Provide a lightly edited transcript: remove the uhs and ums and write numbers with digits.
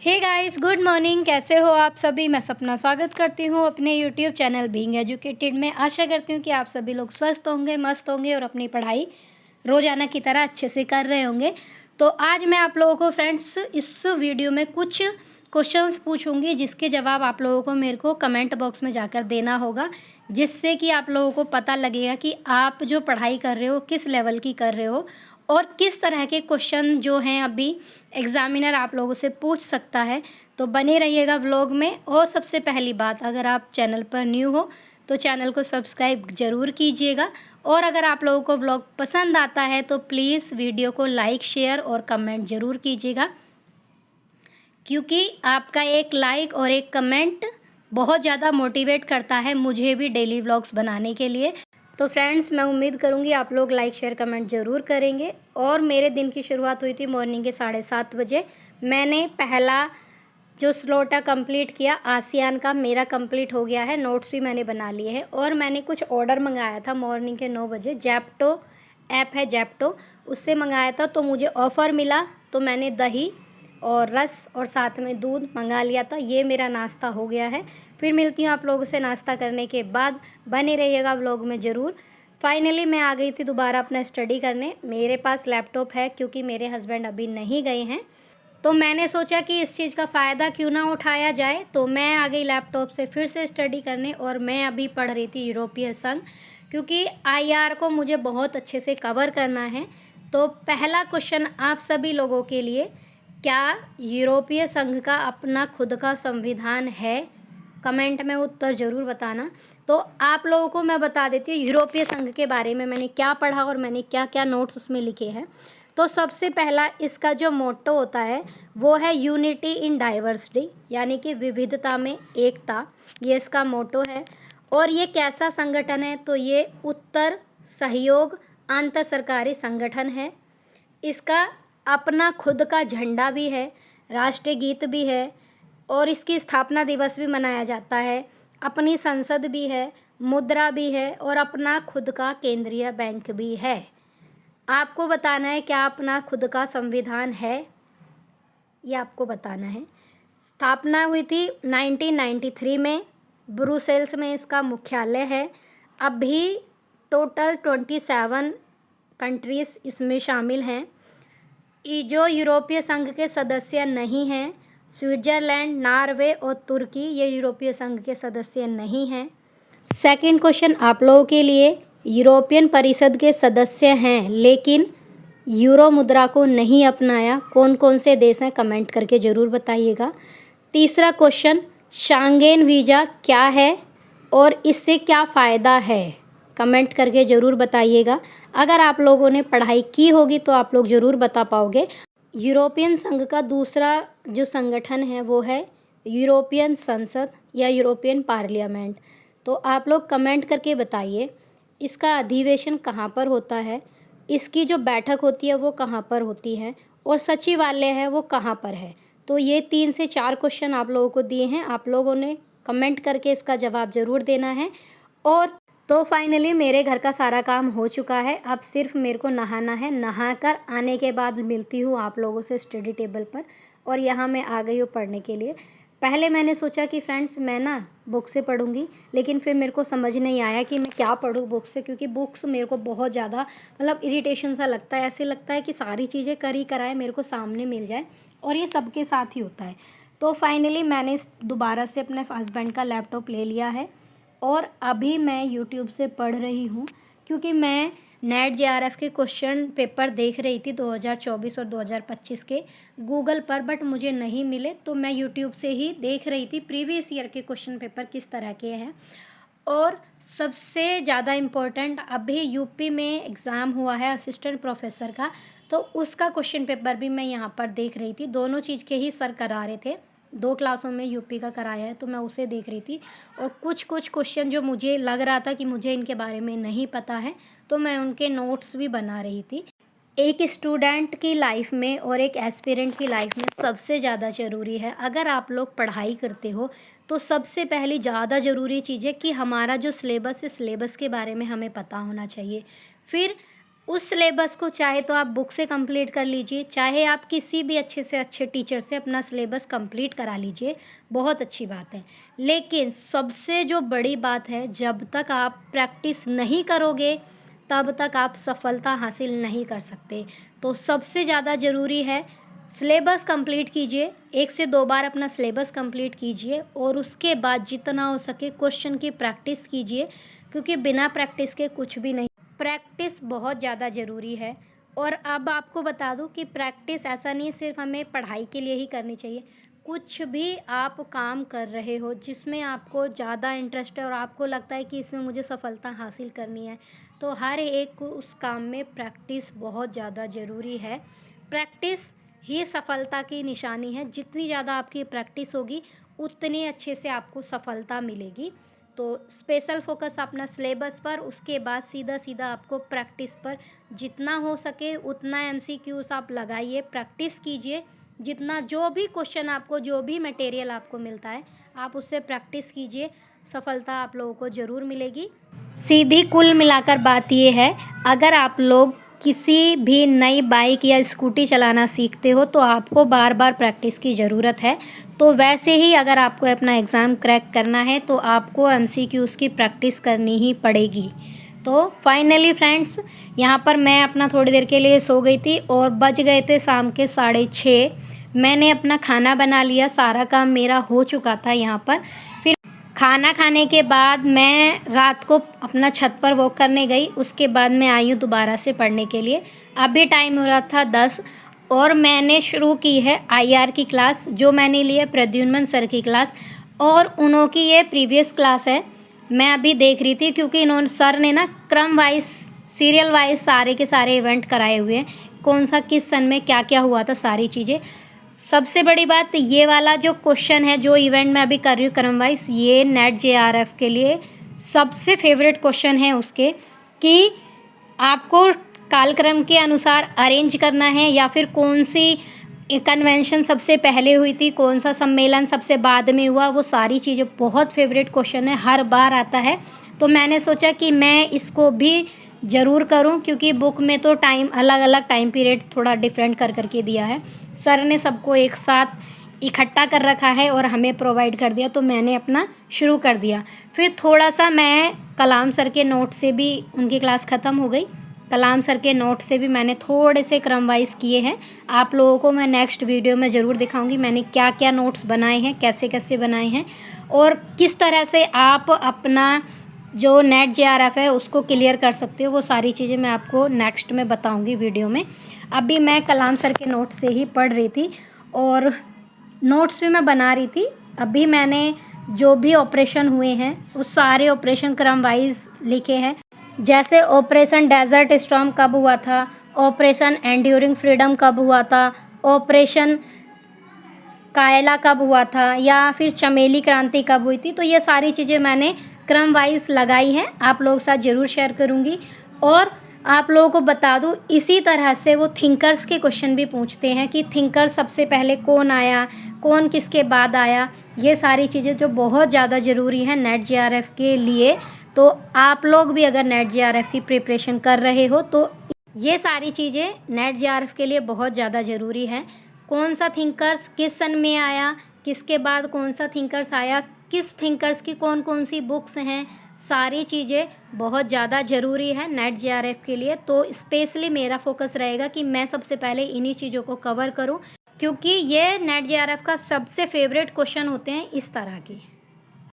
Hey guys, good morning. कैसे हो आप सभी? मैं सपना स्वागत करती हूँ अपने यूट्यूब चैनल बीइंग एजुकेटेड में। आशा करती हूँ कि आप सभी लोग स्वस्थ होंगे, मस्त होंगे और अपनी पढ़ाई रोज़ाना की तरह अच्छे से कर रहे होंगे। तो आज मैं आप लोगों को फ्रेंड्स इस वीडियो में कुछ क्वेश्चंस पूछूंगी जिसके जवाब आप लोगों को मेरे को कमेंट बॉक्स में जाकर देना होगा, जिससे कि आप लोगों को पता लगेगा कि आप जो पढ़ाई कर रहे हो किस लेवल की कर रहे हो और किस तरह के क्वेश्चन जो हैं अभी एग्ज़ामिनर आप लोगों से पूछ सकता है। तो बने रहिएगा व्लॉग में। और सबसे पहली बात, अगर आप चैनल पर न्यू हो तो चैनल को सब्सक्राइब ज़रूर कीजिएगा। और अगर आप लोगों को व्लॉग पसंद आता है तो प्लीज़ वीडियो को लाइक, शेयर और कमेंट ज़रूर कीजिएगा, क्योंकि आपका एक लाइक और एक कमेंट बहुत ज़्यादा मोटिवेट करता है मुझे भी डेली व्लॉग्स बनाने के लिए। तो फ्रेंड्स, मैं उम्मीद करूँगी आप लोग लाइक, शेयर, कमेंट ज़रूर करेंगे। और मेरे दिन की शुरुआत हुई थी मॉर्निंग के 7:30 बजे। मैंने पहला जो स्लॉट है कंप्लीट किया, आसियान का मेरा कंप्लीट हो गया है। नोट्स भी मैंने बना लिए हैं और मैंने कुछ ऑर्डर मंगाया था मॉर्निंग के 9 बजे। जैप्टो ऐप है, जैप्टो, उससे मंगाया था। तो मुझे ऑफ़र मिला तो मैंने दही और रस और साथ में दूध मंगा लिया था। ये मेरा नाश्ता हो गया है। फिर मिलती हूँ आप लोगों से नाश्ता करने के बाद। बने रहिएगा व्लॉग में ज़रूर। फाइनली मैं आ गई थी दोबारा अपना स्टडी करने। मेरे पास लैपटॉप है क्योंकि मेरे हस्बैंड अभी नहीं गए हैं, तो मैंने सोचा कि इस चीज़ का फ़ायदा क्यों ना उठाया जाए। तो मैं आ गई लैपटॉप से फिर से स्टडी करने। और मैं अभी पढ़ रही थी यूरोपीय संघ, क्योंकि आईआर को मुझे बहुत अच्छे से कवर करना है। तो पहला क्वेश्चन आप सभी लोगों के लिए, क्या यूरोपीय संघ का अपना खुद का संविधान है? कमेंट में उत्तर ज़रूर बताना। तो आप लोगों को मैं बता देती हूँ यूरोपीय संघ के बारे में मैंने क्या पढ़ा और मैंने क्या क्या नोट्स उसमें लिखे हैं। तो सबसे पहला इसका जो मोट्टो होता है वो है यूनिटी इन डाइवर्सिटी, यानी कि विविधता में एकता। ये इसका मोट्टो है। और ये कैसा संगठन है? तो ये उत्तर सहयोग अंतर सरकारी संगठन है। इसका अपना खुद का झंडा भी है, राष्ट्रीय गीत भी है और इसकी स्थापना दिवस भी मनाया जाता है। अपनी संसद भी है, मुद्रा भी है और अपना खुद का केंद्रीय बैंक भी है। आपको बताना है क्या अपना खुद का संविधान है, ये आपको बताना है। स्थापना हुई थी 1993 में। ब्रुसेल्स में इसका मुख्यालय है। अभी टोटल 27 कंट्रीज़ इसमें शामिल हैं। जो यूरोपीय संघ के सदस्य नहीं हैं, स्विट्ज़रलैंड, नॉर्वे और तुर्की, ये यूरोपीय संघ के सदस्य नहीं हैं। सेकंड क्वेश्चन आप लोगों के लिए, यूरोपियन परिषद के सदस्य हैं लेकिन यूरो मुद्रा को नहीं अपनाया, कौन कौन से देश हैं? कमेंट करके ज़रूर बताइएगा। तीसरा क्वेश्चन, शांगेन वीज़ा क्या है और इससे क्या फ़ायदा है? कमेंट करके ज़रूर बताइएगा। अगर आप लोगों ने पढ़ाई की होगी तो आप लोग ज़रूर बता पाओगे। यूरोपियन संघ का दूसरा जो संगठन है वो है यूरोपियन संसद या यूरोपियन पार्लियामेंट। तो आप लोग कमेंट करके बताइए इसका अधिवेशन कहाँ पर होता है, इसकी जो बैठक होती है वो कहाँ पर होती है और सचिवालय है वो कहाँ पर है। तो ये 3 से 4 क्वेश्चन आप लोगों को दिए हैं, आप लोगों ने कमेंट करके इसका जवाब ज़रूर देना है। और तो फाइनली मेरे घर का सारा काम हो चुका है, अब सिर्फ मेरे को नहाना है। नहाकर आने के बाद मिलती हूँ आप लोगों से स्टडी टेबल पर। और यहाँ मैं आ गई हूँ पढ़ने के लिए। पहले मैंने सोचा कि फ्रेंड्स मैं ना बुक से पढ़ूंगी, लेकिन फिर मेरे को समझ नहीं आया कि मैं क्या पढूँ बुक से, क्योंकि बुक्स मेरे को बहुत ज़्यादा मतलब इरिटेशन सा लगता है। ऐसे लगता है कि सारी चीज़ें कर ही कराए मेरे को सामने मिल जाए, और ये सबके साथ ही होता है। तो फाइनली मैंने दोबारा से अपने हस्बैंड का लैपटॉप ले लिया है और अभी मैं यूट्यूब से पढ़ रही हूँ, क्योंकि मैं नेट जेआरएफ के क्वेश्चन पेपर देख रही थी 2024 और 2025 के गूगल पर, बट मुझे नहीं मिले। तो मैं यूट्यूब से ही देख रही थी प्रीवियस ईयर के क्वेश्चन पेपर किस तरह के हैं। और सबसे ज़्यादा इम्पोर्टेंट, अभी यूपी में एग्ज़ाम हुआ है असिस्टेंट प्रोफेसर का, तो उसका क्वेश्चन पेपर भी मैं यहाँ पर देख रही थी। दोनों चीज़ के ही सर करा रहे थे, 2 क्लासों में यूपी का कराया है, तो मैं उसे देख रही थी। और कुछ कुछ क्वेश्चन जो मुझे लग रहा था कि मुझे इनके बारे में नहीं पता है, तो मैं उनके नोट्स भी बना रही थी। एक स्टूडेंट की लाइफ में और एक एस्पिरेंट की लाइफ में सबसे ज़्यादा ज़रूरी है, अगर आप लोग पढ़ाई करते हो तो सबसे पहली ज़्यादा ज़रूरी चीज़ है कि हमारा जो सिलेबस है, सिलेबस के बारे में हमें पता होना चाहिए। फिर उस सिलेबस को चाहे तो आप बुक से कंप्लीट कर लीजिए, चाहे आप किसी भी अच्छे से अच्छे टीचर से अपना सिलेबस कंप्लीट करा लीजिए, बहुत अच्छी बात है। लेकिन सबसे जो बड़ी बात है, जब तक आप प्रैक्टिस नहीं करोगे तब तक आप सफलता हासिल नहीं कर सकते। तो सबसे ज़्यादा ज़रूरी है सिलेबस कंप्लीट कीजिए, 1 से 2 बार अपना सिलेबस कंप्लीट कीजिए और उसके बाद जितना हो सके क्वेश्चन की प्रैक्टिस कीजिए, क्योंकि बिना प्रैक्टिस के कुछ भी नहीं। प्रैक्टिस बहुत ज़्यादा ज़रूरी है। और अब आपको बता दूं कि प्रैक्टिस ऐसा नहीं सिर्फ हमें पढ़ाई के लिए ही करनी चाहिए। कुछ भी आप काम कर रहे हो जिसमें आपको ज़्यादा इंटरेस्ट है और आपको लगता है कि इसमें मुझे सफलता हासिल करनी है, तो हर एक को उस काम में प्रैक्टिस बहुत ज़्यादा ज़रूरी है। प्रैक्टिस ही सफलता की निशानी है। जितनी ज़्यादा आपकी प्रैक्टिस होगी उतनी अच्छे से आपको सफलता मिलेगी। तो स्पेशल फोकस अपना सिलेबस पर, उसके बाद सीधा सीधा आपको प्रैक्टिस पर जितना हो सके उतना एमसीक्यूज़ आप लगाइए, प्रैक्टिस कीजिए। जितना जो भी क्वेश्चन आपको, जो भी मटेरियल आपको मिलता है, आप उससे प्रैक्टिस कीजिए, सफलता आप लोगों को ज़रूर मिलेगी। सीधी कुल मिलाकर बात ये है, अगर आप लोग किसी भी नई बाइक या स्कूटी चलाना सीखते हो तो आपको बार बार प्रैक्टिस की ज़रूरत है। तो वैसे ही अगर आपको अपना एग्ज़ाम क्रैक करना है तो आपको एमसीक्यूज़ की प्रैक्टिस करनी ही पड़ेगी। तो फाइनली फ्रेंड्स, यहाँ पर मैं अपना थोड़ी देर के लिए सो गई थी और बज गए थे शाम के 6:30। मैंने अपना खाना बना लिया, सारा काम मेरा हो चुका था यहाँ पर। फिर खाना खाने के बाद मैं रात को अपना छत पर वॉक करने गई, उसके बाद मैं आई हूँ दोबारा से पढ़ने के लिए। अभी टाइम हो रहा था 10 और मैंने शुरू की है आईआर की क्लास, जो मैंने ली है प्रद्युम्न सर की क्लास, और उन्हों की ये प्रीवियस क्लास है। मैं अभी देख रही थी क्योंकि इन्होंने सर ने ना क्रम वाइज, सीरियल वाइज सारे के सारे इवेंट कराए हुए हैं, कौन सा किस सन में क्या क्या हुआ था, सारी चीज़ें। सबसे बड़ी बात, ये वाला जो क्वेश्चन है, जो इवेंट मैं अभी कर रही हूँ क्रम वाइज, ये नेट जेआरएफ के लिए सबसे फेवरेट क्वेश्चन है उसके, कि आपको कालक्रम के अनुसार अरेंज करना है या फिर कौन सी कन्वेंशन सबसे पहले हुई थी, कौन सा सम्मेलन सबसे बाद में हुआ, वो सारी चीज़ें बहुत फेवरेट क्वेश्चन है, हर बार आता है। तो मैंने सोचा कि मैं इसको भी ज़रूर करूं, क्योंकि बुक में तो टाइम अलग अलग टाइम पीरियड थोड़ा डिफरेंट कर करके दिया है, सर ने सबको एक साथ इकट्ठा कर रखा है और हमें प्रोवाइड कर दिया, तो मैंने अपना शुरू कर दिया। फिर थोड़ा सा मैं कलाम सर के नोट से भी, उनकी क्लास ख़त्म हो गई, कलाम सर के नोट से भी मैंने थोड़े से क्रम वाइज किए हैं। आप लोगों को मैं नेक्स्ट वीडियो में ज़रूर दिखाऊंगी मैंने क्या क्या नोट्स बनाए हैं, कैसे कैसे बनाए हैं, और किस तरह से आप अपना जो नेट जेआरएफ है उसको क्लियर कर सकते हो। वो सारी चीज़ें मैं आपको नेक्स्ट में बताऊंगी वीडियो में। अभी मैं कलाम सर के नोट से ही पढ़ रही थी और नोट्स भी मैं बना रही थी। अभी मैंने जो भी ऑपरेशन हुए हैं उस सारे ऑपरेशन क्रम वाइज लिखे हैं, जैसे ऑपरेशन डेजर्ट स्टॉर्म कब हुआ था, ऑपरेशन एंड्यूरिंग फ्रीडम कब हुआ था, ऑपरेशन कायला कब हुआ था, या फिर चमेली क्रांति कब हुई थी। तो ये सारी चीज़ें मैंने क्रम वाइज लगाई हैं, आप लोगों के साथ ज़रूर शेयर करूँगी। और आप लोगों को बता दूँ, इसी तरह से वो थिंकर्स के क्वेश्चन भी पूछते हैं कि थिंकर सबसे पहले कौन आया, कौन किसके बाद आया, ये सारी चीज़ें जो बहुत ज़्यादा ज़रूरी हैं नेट जेआरएफ के लिए। तो आप लोग भी अगर नेट जेआरएफ की प्रिपरेशन कर रहे हो तो ये सारी चीज़ें नेट जेआरएफ के लिए बहुत ज़्यादा ज़रूरी है। कौन सा थिंकर्स किस सन में आया, किसके बाद कौन सा थिंकर्स आया, किस थिंकर्स की कौन कौन सी बुक्स हैं, सारी चीज़ें बहुत ज़्यादा ज़रूरी है नेट जेआरएफ के लिए। तो स्पेशली मेरा फोकस रहेगा कि मैं सबसे पहले इन्हीं चीज़ों को कवर करूं, क्योंकि ये नेट जेआरएफ का सबसे फेवरेट क्वेश्चन होते हैं इस तरह के।